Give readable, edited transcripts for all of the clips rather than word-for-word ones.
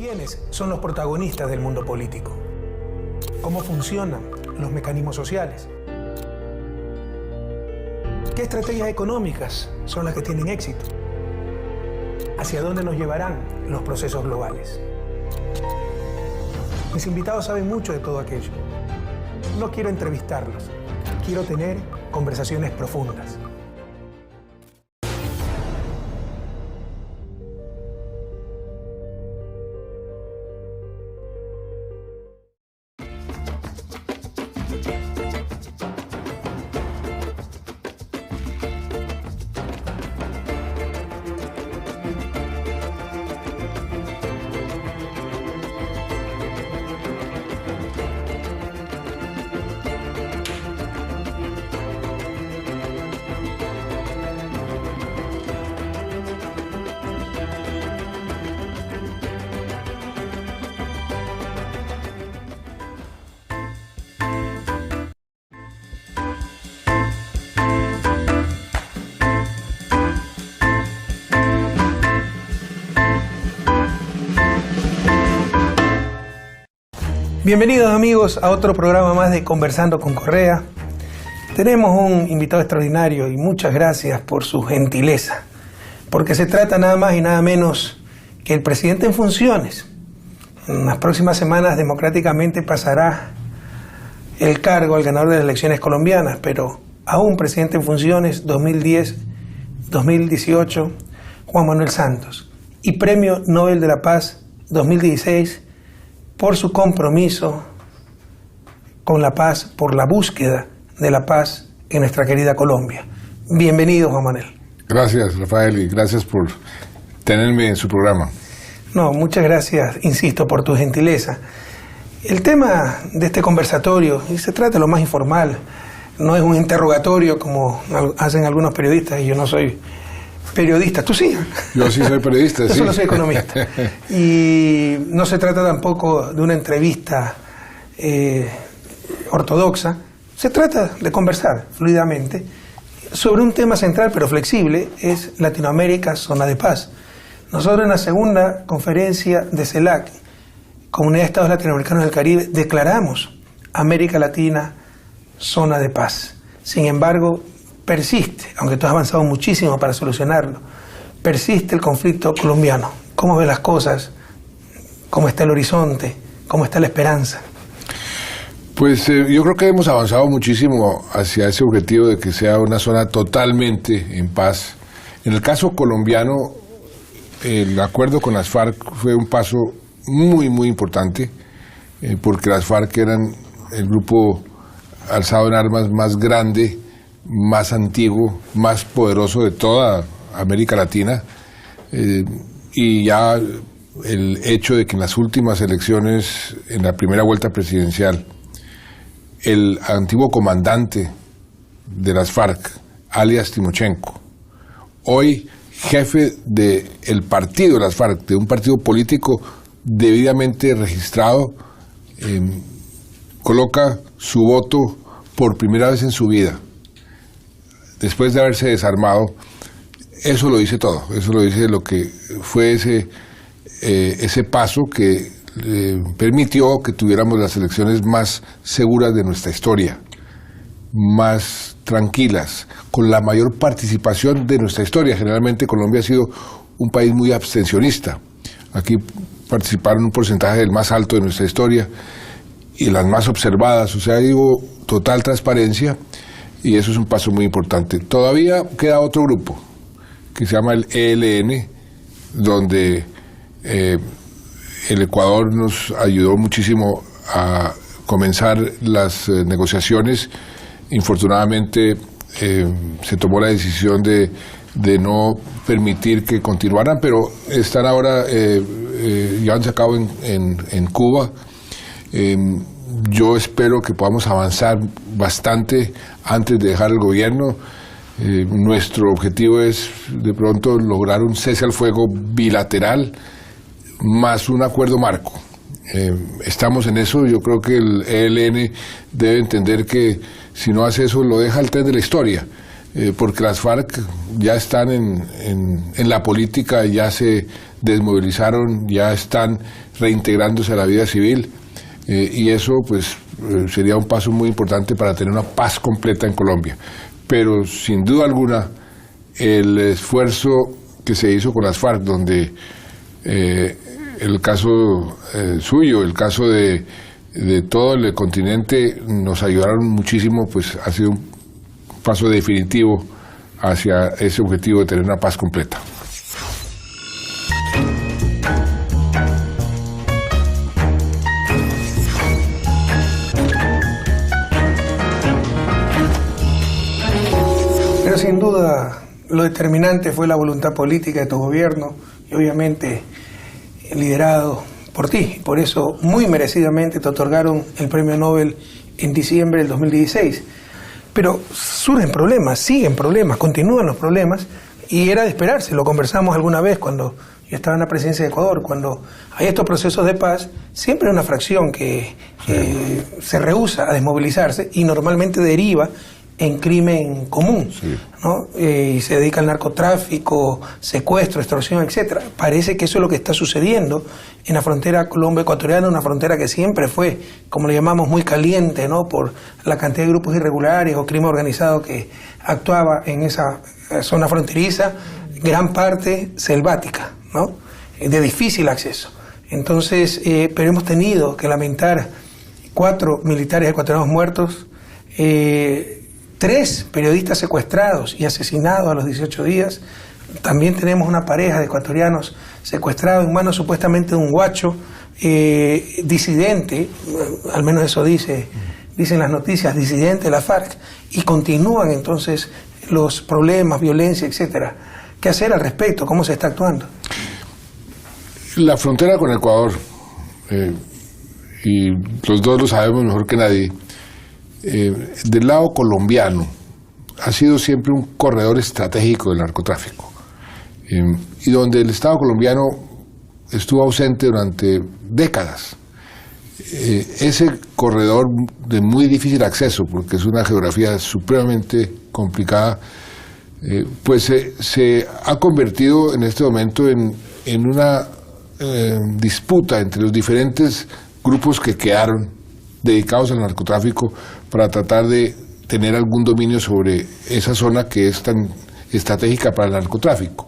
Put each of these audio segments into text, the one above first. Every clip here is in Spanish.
¿Quiénes son los protagonistas del mundo político? ¿Cómo funcionan los mecanismos sociales? ¿Qué estrategias económicas son las que tienen éxito? ¿Hacia dónde nos llevarán los procesos globales? Mis invitados saben mucho de todo aquello. No quiero entrevistarlos, quiero tener conversaciones profundas. Bienvenidos amigos a otro programa más de Conversando con Correa. Tenemos un invitado extraordinario y muchas gracias por su gentileza, porque se trata nada más y nada menos que el presidente en funciones. En las próximas semanas democráticamente pasará el cargo al ganador de las elecciones colombianas, pero aún presidente en funciones 2010-2018, Juan Manuel Santos, y Premio Nobel de la Paz 2016 por su compromiso con la paz, por la búsqueda de la paz en nuestra querida Colombia. Bienvenido, Juan Manuel. Gracias, Rafael, y gracias por tenerme en su programa. No, muchas gracias, insisto, por tu gentileza. El tema de este conversatorio, y se trata de lo más informal, no es un interrogatorio como hacen algunos periodistas, y yo no soy periodista. ¿Tú sí? Yo sí soy periodista, Yo sí. solo soy economista. Y no se trata tampoco de una entrevista ortodoxa. Se trata de conversar fluidamente sobre un tema central pero flexible, es Latinoamérica, zona de paz. Nosotros en la segunda conferencia de CELAC, Comunidad de Estados Latinoamericanos del Caribe, declaramos América Latina zona de paz. Sin embargo, persiste, aunque tú has avanzado muchísimo para solucionarlo, persiste el conflicto colombiano. ¿Cómo ves las cosas? ¿Cómo está el horizonte? ¿Cómo está la esperanza? Pues yo creo que hemos avanzado muchísimo hacia ese objetivo de que sea una zona totalmente en paz. En el caso colombiano, el acuerdo con las FARC fue un paso muy, muy importante, porque las FARC eran el grupo alzado en armas más grande, más antiguo, más poderoso de toda América Latina, y ya el hecho de que en las últimas elecciones, en la primera vuelta presidencial, el antiguo comandante de las FARC, alias Timochenko, hoy jefe del partido de las FARC, de un partido político debidamente registrado, coloca su voto por primera vez en su vida, después de haberse desarmado. Eso lo dice todo, eso lo dice lo que fue ese paso que permitió que tuviéramos las elecciones más seguras de nuestra historia, más tranquilas, con la mayor participación de nuestra historia. Generalmente Colombia ha sido un país muy abstencionista. Aquí participaron un porcentaje del más alto de nuestra historia y las más observadas, o sea, digo, total transparencia. Y eso es un paso muy importante. Todavía queda otro grupo, que se llama el ELN, donde el Ecuador nos ayudó muchísimo a comenzar las negociaciones. Infortunadamente se tomó la decisión de no permitir que continuaran, pero están ahora, llevándose a cabo en Cuba. Yo espero que podamos avanzar bastante antes de dejar el gobierno. Nuestro objetivo es de pronto lograr un cese al fuego bilateral más un acuerdo marco. Estamos en eso. Yo creo que el ELN debe entender que si no hace eso lo deja al tren de la historia. porque las FARC ya están en la política, ya se desmovilizaron, ya están reintegrándose a la vida civil, y eso pues sería un paso muy importante para tener una paz completa en Colombia. Pero sin duda alguna el esfuerzo que se hizo con las FARC, donde el caso suyo, el caso de todo el continente nos ayudaron muchísimo, pues ha sido un paso definitivo hacia ese objetivo de tener una paz completa. Pero sin duda lo determinante fue la voluntad política de tu gobierno y obviamente liderado por ti. Por eso muy merecidamente te otorgaron el premio Nobel en diciembre del 2016. Pero surgen problemas, siguen problemas, continúan los problemas y era de esperarse. Lo conversamos alguna vez cuando yo estaba en la presidencia de Ecuador. Cuando hay estos procesos de paz, siempre hay una fracción que se rehúsa a desmovilizarse y normalmente deriva en crimen común, ¿no? Y se dedica al narcotráfico, secuestro, extorsión, etcétera. Parece que eso es lo que está sucediendo en la frontera colombo-ecuatoriana, una frontera que siempre fue, como le llamamos, muy caliente, ¿no? Por la cantidad de grupos irregulares o crimen organizado que actuaba en esa zona fronteriza, gran parte selvática, ¿no? De difícil acceso. Entonces, pero hemos tenido que lamentar 4 militares ecuatorianos muertos, 3 periodistas secuestrados y asesinados a los 18 días. También tenemos una pareja de ecuatorianos secuestrados en manos supuestamente de un guacho disidente, al menos eso dicen las noticias, disidente de la FARC, y continúan entonces los problemas, violencia, etcétera. ¿Qué hacer al respecto? ¿Cómo se está actuando? La frontera con Ecuador, y los dos lo sabemos mejor que nadie, del lado colombiano ha sido siempre un corredor estratégico del narcotráfico, y donde el Estado colombiano estuvo ausente durante décadas. Ese corredor de muy difícil acceso, porque es una geografía supremamente complicada, pues se ha convertido en este momento en una disputa entre los diferentes grupos que quedaron dedicados al narcotráfico para tratar de tener algún dominio sobre esa zona que es tan estratégica para el narcotráfico.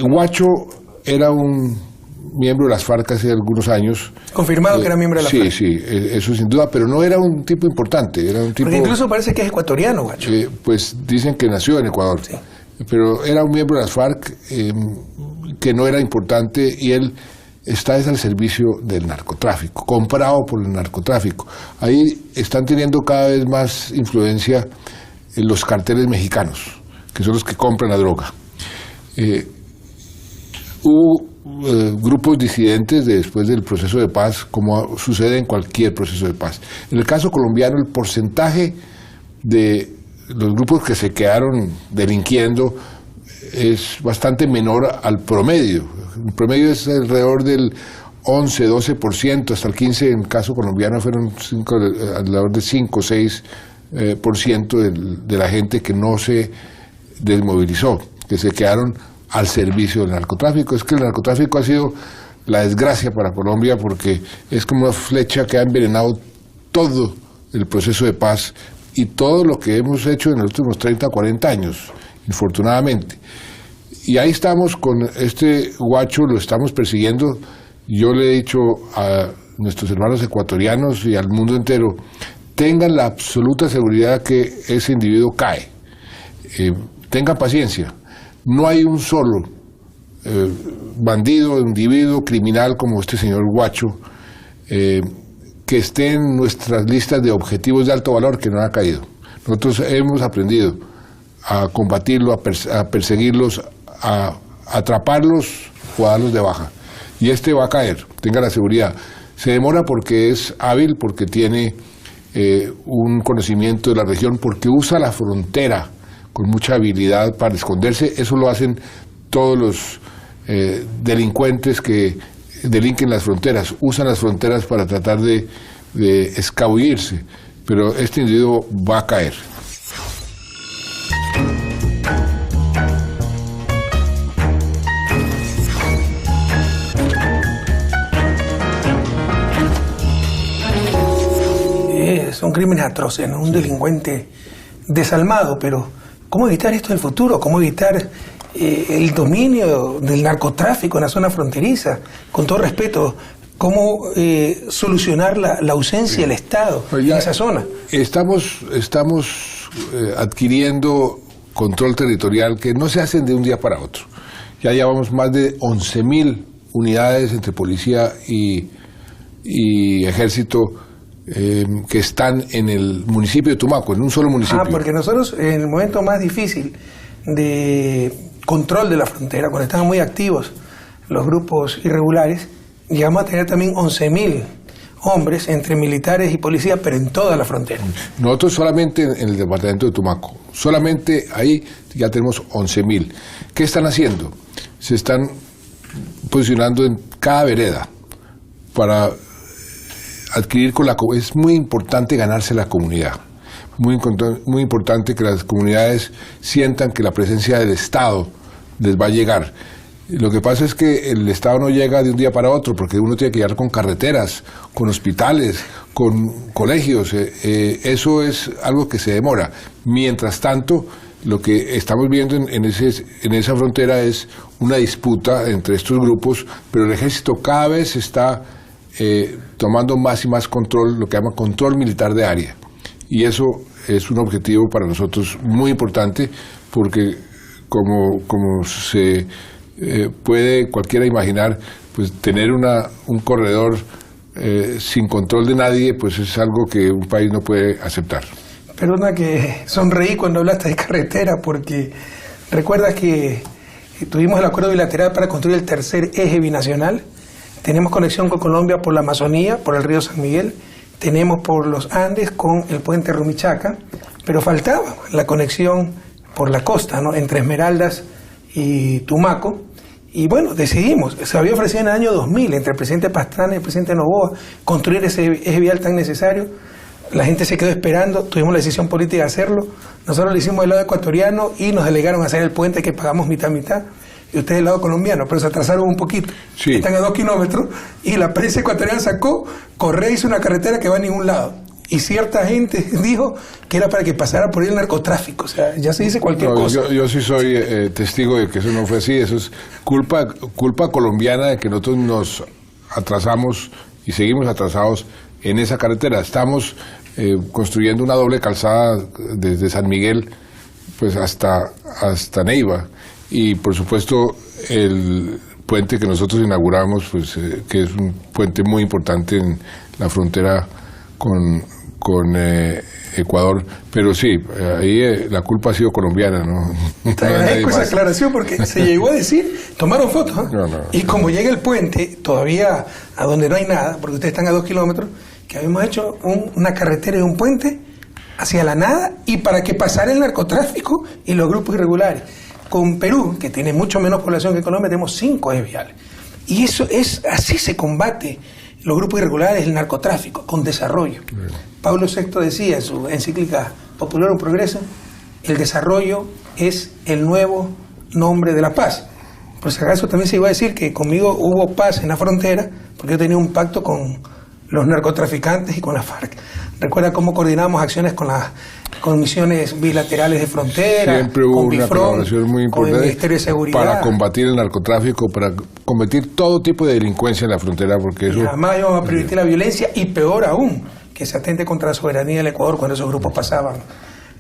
Guacho era un miembro de las FARC hace algunos años. Confirmado que era miembro de la FARC. Sí, eso sin duda, pero no era un tipo importante. Era un tipo, porque incluso parece que es ecuatoriano, Guacho. Pues dicen que nació en Ecuador, sí. Pero era un miembro de las FARC que no era importante, y él está al servicio del narcotráfico, comprado por el narcotráfico. Ahí están teniendo cada vez más influencia los carteles mexicanos, que son los que compran la droga. Hubo grupos disidentes después del proceso de paz, como sucede en cualquier proceso de paz. En el caso colombiano, el porcentaje de los grupos que se quedaron delinquiendo es bastante menor al promedio. El promedio es alrededor del 11, 12%, hasta el 15%. En el caso colombiano fueron alrededor de 5 o 6% de la gente que no se desmovilizó, que se quedaron al servicio del narcotráfico. Es que el narcotráfico ha sido la desgracia para Colombia, porque es como una flecha que ha envenenado todo el proceso de paz y todo lo que hemos hecho en los últimos 30, 40 años, infortunadamente. Y ahí estamos con este Guacho, lo estamos persiguiendo. Yo le he dicho a nuestros hermanos ecuatorianos y al mundo entero, tengan la absoluta seguridad que ese individuo cae. Tengan paciencia. No hay un solo bandido, individuo, criminal como este señor Guacho que esté en nuestras listas de objetivos de alto valor que no ha caído. Nosotros hemos aprendido a combatirlo, a perseguirlos, a atraparlos o a darlos de baja. Y este va a caer, tenga la seguridad. Se demora porque es hábil, porque tiene un conocimiento de la región, porque usa la frontera con mucha habilidad para esconderse. Eso lo hacen todos los delincuentes que delinquen las fronteras, usan las fronteras para tratar de escabullirse, pero este individuo va a caer. con crímenes atroces, ¿no? Un delincuente desalmado, pero ¿cómo evitar esto en el futuro? ¿Cómo evitar el dominio del narcotráfico en la zona fronteriza? Con todo respeto, ¿cómo solucionar la ausencia del Estado en esa zona? Estamos adquiriendo control territorial que no se hacen de un día para otro. Ya llevamos más de 11.000 unidades entre policía y ejército que están en el municipio de Tumaco, en un solo municipio. Porque nosotros en el momento más difícil de control de la frontera, cuando estaban muy activos los grupos irregulares, llegamos a tener también 11.000 hombres entre militares y policías, pero en toda la frontera. Nosotros solamente en el departamento de Tumaco, solamente ahí ya tenemos 11.000. ¿Qué están haciendo? Se están posicionando en cada vereda para adquirir con la comunidad. Es muy importante ganarse la comunidad. Muy importante que las comunidades sientan que la presencia del Estado les va a llegar. Lo que pasa es que el Estado no llega de un día para otro, porque uno tiene que llegar con carreteras, con hospitales, con colegios. Eso es algo que se demora. Mientras tanto, lo que estamos viendo en esa frontera es una disputa entre estos grupos, pero el ejército cada vez está tomando más y más control, lo que llama control militar de área. Y eso es un objetivo para nosotros muy importante, porque como se puede cualquiera imaginar, pues tener un corredor sin control de nadie, pues es algo que un país no puede aceptar. Perdona que sonreí cuando hablaste de carretera, porque recuerdas que tuvimos el acuerdo bilateral para construir el tercer eje binacional. Tenemos conexión con Colombia por la Amazonía, por el río San Miguel, tenemos por los Andes con el puente Rumichaca, pero faltaba la conexión por la costa, ¿no? Entre Esmeraldas y Tumaco. Y bueno, decidimos, se había ofrecido en el año 2000 entre el presidente Pastrana y el presidente Noboa construir ese eje vial tan necesario. La gente se quedó esperando, tuvimos la decisión política de hacerlo. Nosotros lo hicimos del lado ecuatoriano y nos delegaron a hacer el puente que pagamos mitad. Y ustedes del lado colombiano, pero se atrasaron un poquito. Sí. Están a 2 kilómetros y la prensa ecuatoriana sacó, Correa hizo una carretera que va a ningún lado. Y cierta gente dijo que era para que pasara por ahí el narcotráfico. O sea, ya se dice cualquier cosa. Yo sí soy testigo de que eso no fue así. Eso es culpa colombiana de que nosotros nos atrasamos y seguimos atrasados en esa carretera. Estamos construyendo una doble calzada desde San Miguel pues hasta Neiva. Y por supuesto el puente que nosotros inauguramos, pues que es un puente muy importante en la frontera con Ecuador, pero sí, ahí la culpa ha sido colombiana, ¿no? Te agradezco esa aclaración porque se llegó a decir, tomaron fotos, ¿eh? No. Y como llega el puente, todavía a donde no hay nada, porque ustedes están a 2 kilómetros, que habíamos hecho una carretera y un puente hacia la nada y para que pasara el narcotráfico y los grupos irregulares. Con Perú, que tiene mucho menos población que Colombia, tenemos 5 ejes viales. Y eso es, así se combate los grupos irregulares, el narcotráfico, con desarrollo. Pablo VI decía en su encíclica Popularum Progreso, el desarrollo es el nuevo nombre de la paz. Por si acaso también se iba a decir que conmigo hubo paz en la frontera, porque yo tenía un pacto con los narcotraficantes y con la FARC. Recuerda cómo coordinamos acciones con misiones bilaterales de frontera, siempre hubo con una BIFRON, colaboración muy con el importante Ministerio de Seguridad. Para combatir el narcotráfico, para combatir todo tipo de delincuencia en la frontera, porque eso... Y jamás íbamos a permitir la violencia y peor aún, que se atente contra la soberanía del Ecuador cuando esos grupos pasaban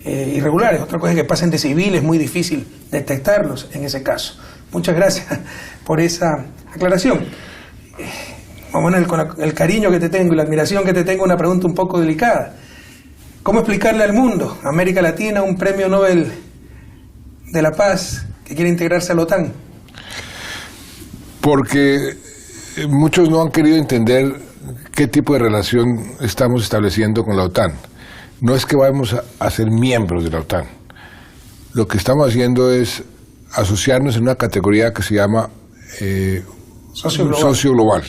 irregulares. Otra cosa es que pasen de civil, es muy difícil detectarlos en ese caso. Muchas gracias por esa aclaración. Manuel, con el cariño que te tengo y la admiración que te tengo, una pregunta un poco delicada. ¿Cómo explicarle al mundo, América Latina, un premio Nobel de la Paz que quiere integrarse a la OTAN? Porque muchos no han querido entender qué tipo de relación estamos estableciendo con la OTAN. No es que vamos a ser miembros de la OTAN. Lo que estamos haciendo es asociarnos en una categoría que se llama socio global.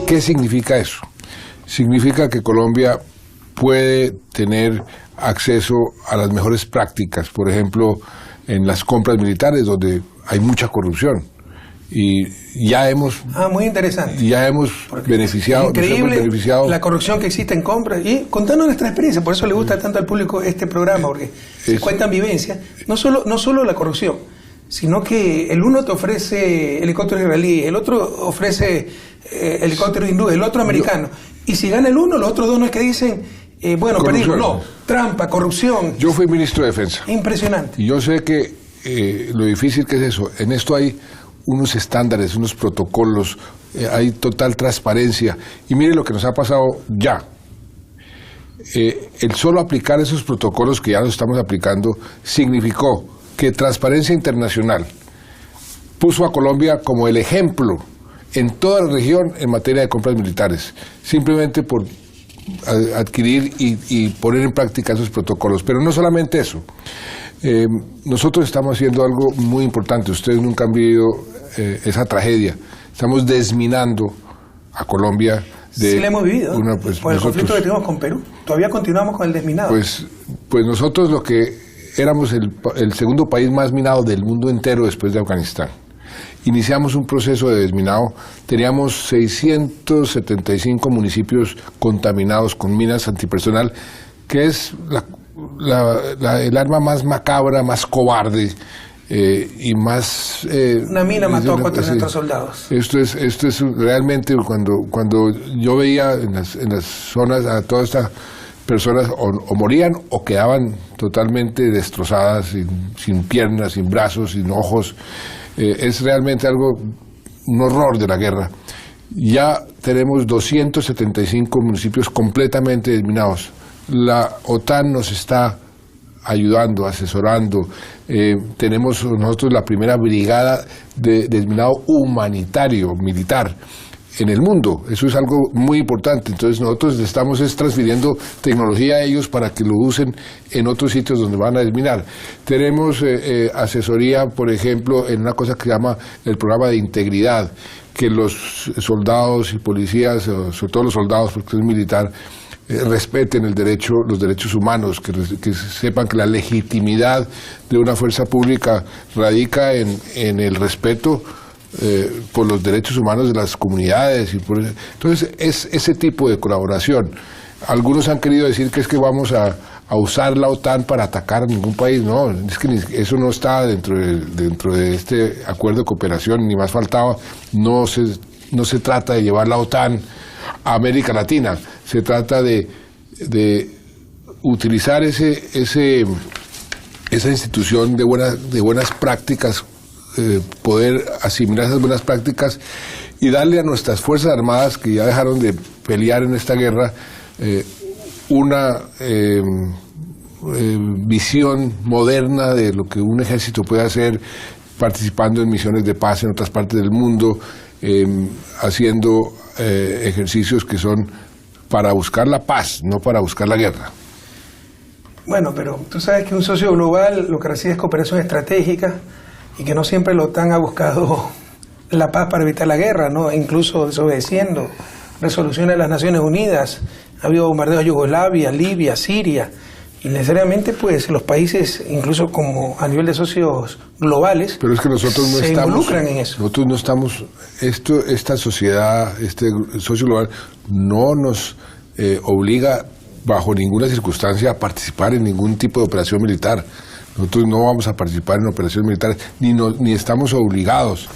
¿Qué significa eso? Significa que Colombia puede tener acceso a las mejores prácticas, por ejemplo, en las compras militares, donde hay mucha corrupción. Y ya hemos muy interesante. Ya hemos beneficiado, increíble la corrupción que existe en compras, y contando nuestra experiencia. Por eso le gusta tanto al público este programa, porque se cuentan vivencias, no solo la corrupción, sino que el uno te ofrece helicópteros israelíes, el otro ofrece helicópteros hindúes, el otro americano, y si gana el uno, los otros dos no es que dicen bueno, perdimos, no, trampa, corrupción. Yo fui ministro de Defensa. Impresionante. Y yo sé que lo difícil que es eso. En esto hay unos estándares, unos protocolos, hay total transparencia. Y mire lo que nos ha pasado ya. El solo aplicar esos protocolos que ya los estamos aplicando significó que Transparencia Internacional puso a Colombia como el ejemplo en toda la región en materia de compras militares, simplemente por adquirir y poner en práctica esos protocolos. Pero no solamente eso. Nosotros estamos haciendo algo muy importante. Ustedes nunca han vivido esa tragedia. Estamos desminando a Colombia. Sí, la hemos vivido. Por el conflicto que tuvimos con Perú. Todavía continuamos con el desminado. Pues nosotros lo que éramos el segundo país más minado del mundo entero después de Afganistán. Iniciamos un proceso de desminado. Teníamos 675 municipios contaminados con minas antipersonal, que es el arma más macabra, más cobarde y más... una mina mató a 400 soldados. Esto es realmente cuando yo veía en las zonas a todas estas personas o morían o quedaban totalmente destrozadas, sin piernas, sin brazos, sin ojos. Es realmente un horror de la guerra. Ya tenemos 275 municipios completamente desminados. La OTAN nos está ayudando, asesorando. Tenemos nosotros la primera brigada de desminado humanitario, militar, en el mundo. Eso es algo muy importante. Entonces nosotros estamos transfiriendo tecnología a ellos para que lo usen en otros sitios donde van a desminar. Tenemos asesoría, por ejemplo, en una cosa que se llama el programa de integridad, que los soldados y policías, sobre todo los soldados, porque es militar, respeten los derechos humanos, que sepan que la legitimidad de una fuerza pública radica en el respeto por los derechos humanos de las comunidades. Entonces, es ese tipo de colaboración. Algunos han querido decir que es que vamos a usar la OTAN para atacar a ningún país. No, es que eso no está dentro de este acuerdo de cooperación, ni más faltaba. No se trata de llevar la OTAN a América Latina, se trata de utilizar esa institución de buenas prácticas, poder asimilar esas buenas prácticas y darle a nuestras Fuerzas Armadas, que ya dejaron de pelear en esta guerra, una visión moderna de lo que un ejército puede hacer, participando en misiones de paz en otras partes del mundo, haciendo ejercicios que son para buscar la paz, no para buscar la guerra. Bueno, pero tú sabes que un socio global lo que recibe es cooperación estratégica, y que no siempre la OTAN ha buscado la paz para evitar la guerra, ¿no? Incluso desobedeciendo resoluciones de las Naciones Unidas. Ha habido bombardeos a Yugoslavia, Libia, Siria, y necesariamente pues los países, incluso como a nivel de socios globales, pero es que nosotros no se estamos, involucran en eso. Nosotros no estamos, esta sociedad, este socio global no nos obliga bajo ninguna circunstancia a participar en ningún tipo de operación militar. Nosotros no vamos a participar en operaciones militares, ni estamos obligados.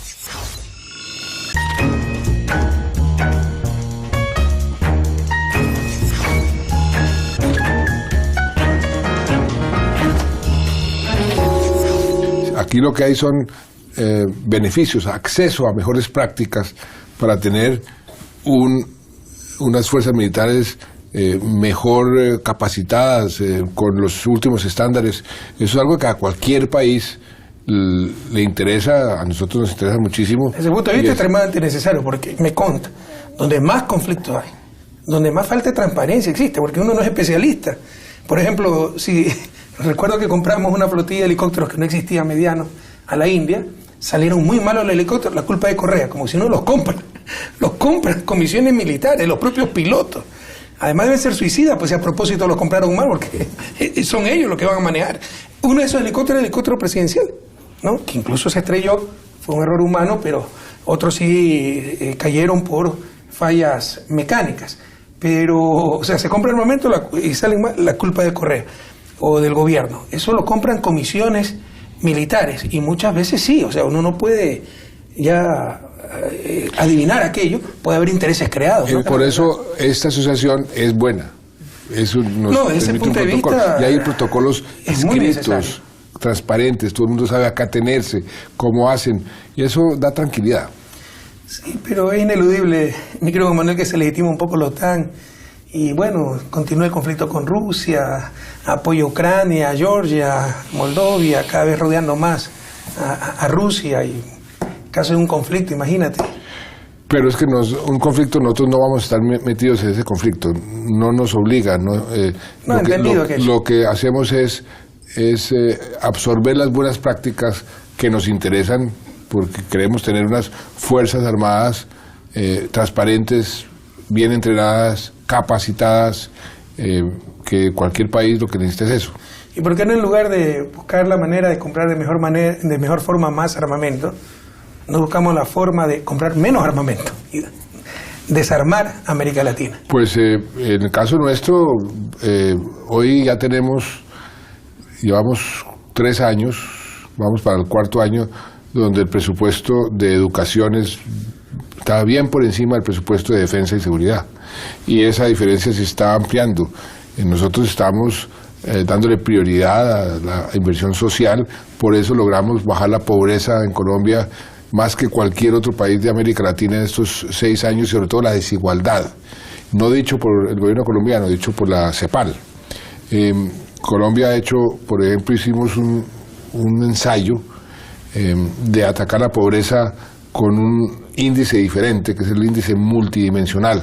Aquí lo que hay son beneficios, acceso a mejores prácticas para tener unas fuerzas militares mejor capacitadas, con los últimos estándares. Eso es algo que a cualquier país le interesa, a nosotros nos interesa muchísimo. Desde el punto de vista es extremadamente necesario, porque me consta, donde más conflictos hay, donde más falta de transparencia existe, porque uno no es especialista. Por ejemplo, si recuerdo que compramos una flotilla de helicópteros que no existía medianos a la India, salieron muy malos los helicópteros, la culpa es de Correa, como si uno los compran comisiones militares, los propios pilotos. además deben ser suicidas, pues si a propósito los compraron mal, porque son ellos los que van a manejar. Uno de esos helicópteros, el helicóptero presidencial, ¿no? Que incluso se estrelló, fue un error humano, pero otros sí cayeron por fallas mecánicas. Pero, o sea, se compra el armamento y salen mal, la culpa del Correa o del gobierno. Eso lo compran comisiones militares y muchas veces sí, o sea, uno no puede ya adivinar aquello, puede haber intereses creados, ¿no? Por eso esta asociación es buena. Eso nos no, desde ese punto de vista, y hay protocolos escritos, transparentes, todo el mundo sabe acá tenerse, cómo hacen, y eso da tranquilidad. Sí, pero es ineludible, mi querido Juan Manuel, que se legitima un poco la OTAN. Y bueno, continúa el conflicto con Rusia, apoyo a Ucrania, a Georgia, Moldovia, cada vez rodeando más a Rusia. Y en caso de un conflicto, imagínate. Pero es que un conflicto, nosotros no vamos a estar metidos en ese conflicto, no nos obliga. Lo que hacemos es absorber las buenas prácticas que nos interesan, porque queremos tener unas fuerzas armadas transparentes, bien entrenadas, capacitadas, que cualquier país lo que necesita es eso. ¿Y por qué no, en lugar de buscar la manera de comprar de mejor forma más armamento, no buscamos la forma de comprar menos armamento y desarmar América Latina? Pues en el caso nuestro, hoy ya llevamos 3 años, vamos para el 4º año, donde el presupuesto de educación está bien por encima del presupuesto de defensa y seguridad. Y esa diferencia se está ampliando. Nosotros estamos dándole prioridad a la inversión social, por eso logramos bajar la pobreza en Colombia más que cualquier otro país de América Latina en estos 6 años, y sobre todo la desigualdad. No dicho por el gobierno colombiano, dicho por la CEPAL. Colombia ha hecho, por ejemplo, hicimos un ensayo de atacar la pobreza con un índice diferente, que es el índice multidimensional.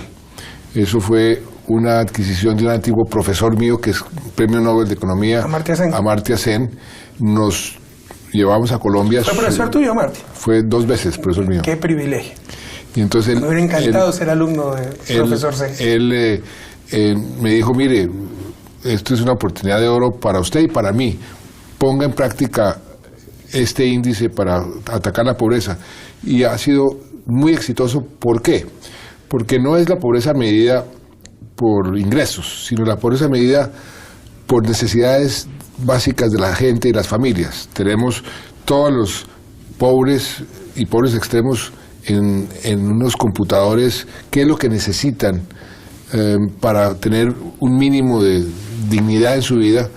Eso fue una adquisición de un antiguo profesor mío, que es Premio Nobel de Economía, Amartya Sen. Nos llevamos a Colombia. ¿Fue profesor tuyo, Amartya? Fue 2 veces profesor mío. ¡Qué privilegio! Y entonces me hubiera encantado ser alumno del profesor Sen. Él me dijo, mire, esto es una oportunidad de oro para usted y para mí. Ponga en práctica este índice para atacar la pobreza. Y ha sido muy exitoso. ¿Por qué? Porque no es la pobreza medida por ingresos, sino la pobreza medida por necesidades básicas de la gente y las familias. Tenemos todos los pobres y pobres extremos en unos computadores, qué es lo que necesitan para tener un mínimo de dignidad en su vida.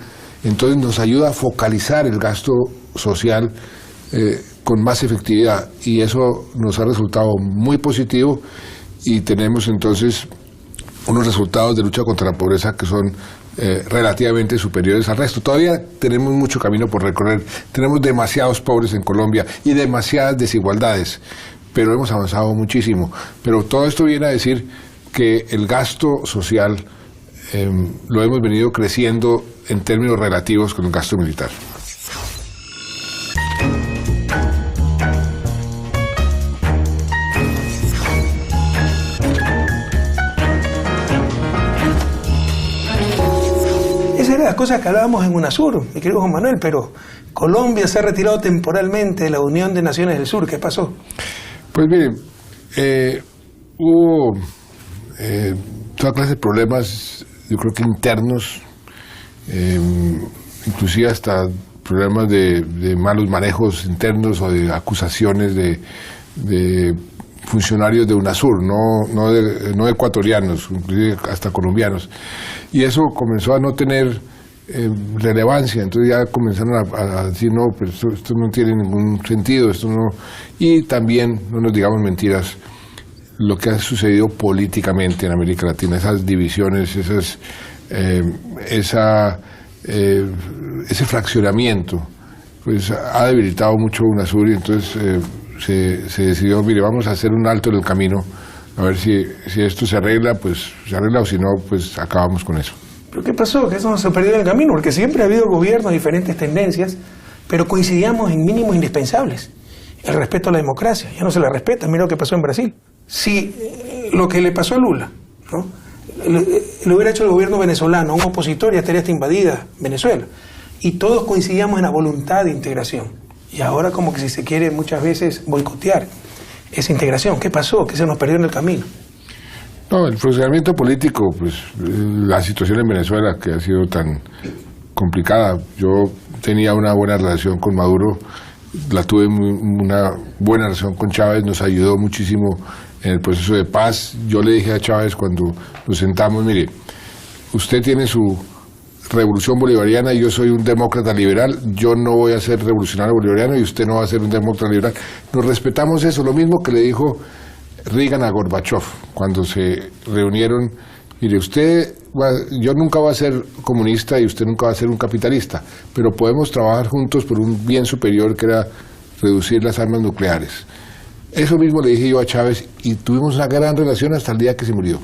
Entonces nos ayuda a focalizar el gasto social con más efectividad, y eso nos ha resultado muy positivo, y tenemos entonces unos resultados de lucha contra la pobreza que son relativamente superiores al resto. Todavía tenemos mucho camino por recorrer, tenemos demasiados pobres en Colombia y demasiadas desigualdades, pero hemos avanzado muchísimo. Pero todo esto viene a decir que el gasto social lo hemos venido creciendo en términos relativos con el gasto militar. Esa era la cosa que hablábamos en UNASUR, mi querido Juan Manuel, pero Colombia se ha retirado temporalmente de la Unión de Naciones del Sur. ¿Qué pasó? Pues miren, hubo toda clase de problemas, yo creo que internos, inclusive hasta problemas de malos manejos internos o de acusaciones de funcionarios de UNASUR, no ecuatorianos, inclusive hasta colombianos. Y eso comenzó a no tener relevancia, entonces ya comenzaron a decir, no, pero esto no tiene ningún sentido, esto no. Y también, no nos digamos mentiras, lo que ha sucedido políticamente en América Latina, esas divisiones, ese fraccionamiento, pues ha debilitado mucho UNASUR, y entonces se decidió, mire, vamos a hacer un alto en el camino, a ver si esto se arregla, pues se arregla, o si no, pues acabamos con eso. ¿Pero qué pasó? Que eso no se perdió en el camino, porque siempre ha habido gobiernos, diferentes tendencias, pero coincidíamos en mínimos indispensables. El respeto a la democracia, ya no se la respeta, mira lo que pasó en Brasil. Si lo que le pasó a Lula, ¿no?, lo hubiera hecho el gobierno venezolano, un opositor, ya estaría hasta invadida Venezuela. Y todos coincidíamos en la voluntad de integración. Y ahora como que si se quiere muchas veces boicotear esa integración. ¿Qué pasó? ¿Qué se nos perdió en el camino? No, el funcionamiento político, pues la situación en Venezuela que ha sido tan complicada. Yo tenía una buena relación con Maduro, la tuve una buena relación con Chávez, nos ayudó muchísimo en el proceso de paz. Yo le dije a Chávez cuando nos sentamos, mire, usted tiene su revolución bolivariana y yo soy un demócrata liberal, yo no voy a ser revolucionario bolivariano y usted no va a ser un demócrata liberal. Nos respetamos eso, lo mismo que le dijo Reagan a Gorbachev cuando se reunieron. Mire, yo nunca voy a ser comunista y usted nunca va a ser un capitalista, pero podemos trabajar juntos por un bien superior que era reducir las armas nucleares. Eso mismo le dije yo a Chávez y tuvimos una gran relación hasta el día que se murió.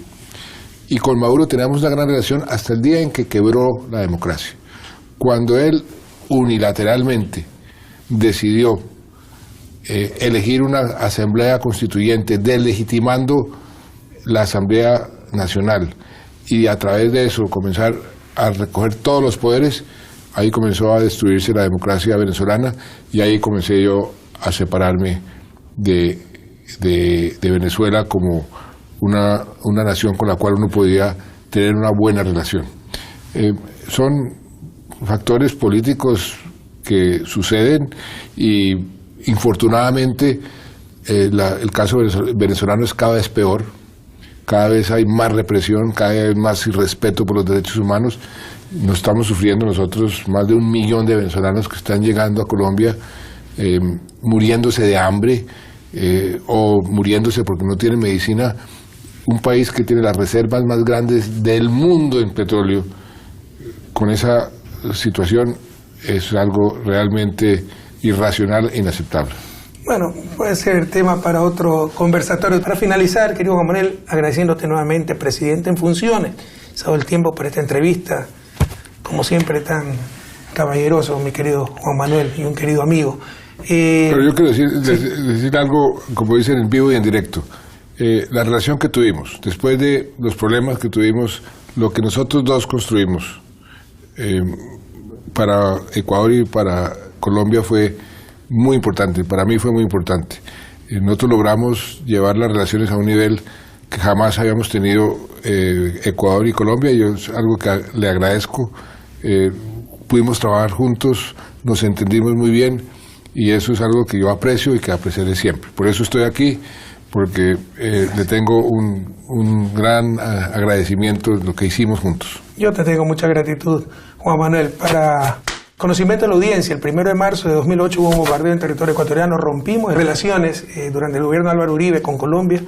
Y con Maduro teníamos una gran relación hasta el día en que quebró la democracia. Cuando él unilateralmente decidió elegir una asamblea constituyente, deslegitimando la Asamblea Nacional, y a través de eso comenzar a recoger todos los poderes, ahí comenzó a destruirse la democracia venezolana y ahí comencé yo a separarme de Venezuela como una nación con la cual uno podía tener una buena relación. Son factores políticos que suceden y infortunadamente el caso venezolano es cada vez peor, cada vez hay más represión, cada vez más irrespeto por los derechos humanos. Nos estamos sufriendo nosotros más de 1 millón de venezolanos que están llegando a Colombia muriéndose de hambre o muriéndose porque no tienen medicina. Un país que tiene las reservas más grandes del mundo en petróleo, con esa situación es algo realmente irracional e inaceptable. Bueno, puede ser tema para otro conversatorio. Para finalizar, querido Juan Manuel, agradeciéndote nuevamente, presidente en funciones, se ha dado el tiempo para esta entrevista, como siempre tan caballeroso, mi querido Juan Manuel, y un querido amigo. Pero yo quiero decir algo, como dicen, en vivo y en directo. La relación que tuvimos, después de los problemas que tuvimos, lo que nosotros dos construimos para Ecuador y para Colombia fue muy importante, para mí fue muy importante. Nosotros logramos llevar las relaciones a un nivel que jamás habíamos tenido Ecuador y Colombia, y es algo que le agradezco. Pudimos trabajar juntos, nos entendimos muy bien, y eso es algo que yo aprecio y que apreciaré siempre. Por eso estoy aquí, porque le tengo un gran agradecimiento de lo que hicimos juntos. Yo te tengo mucha gratitud, Juan Manuel. Para conocimiento de la audiencia, el 1 de marzo de 2008 hubo un bombardeo en territorio ecuatoriano, rompimos relaciones durante el gobierno de Álvaro Uribe con Colombia.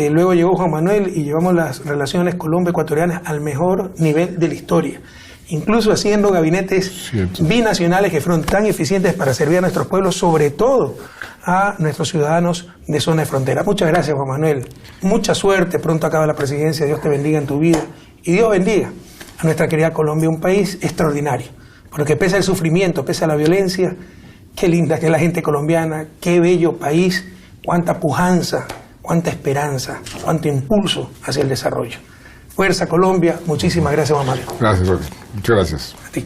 Luego llegó Juan Manuel y llevamos las relaciones Colombia-ecuatorianas al mejor nivel de la historia, incluso haciendo gabinetes binacionales que fueron tan eficientes para servir a nuestros pueblos, sobre todo a nuestros ciudadanos de zona de frontera. Muchas gracias, Juan Manuel. Mucha suerte, pronto acaba la presidencia, Dios te bendiga en tu vida y Dios bendiga a nuestra querida Colombia, un país extraordinario, porque pese al sufrimiento, pese a la violencia, qué linda que es la gente colombiana, qué bello país, cuánta pujanza, cuánta esperanza, cuánto impulso hacia el desarrollo. Fuerza Colombia, muchísimas gracias, Juan Manuel. Gracias, Jorge. Muchas gracias. A ti.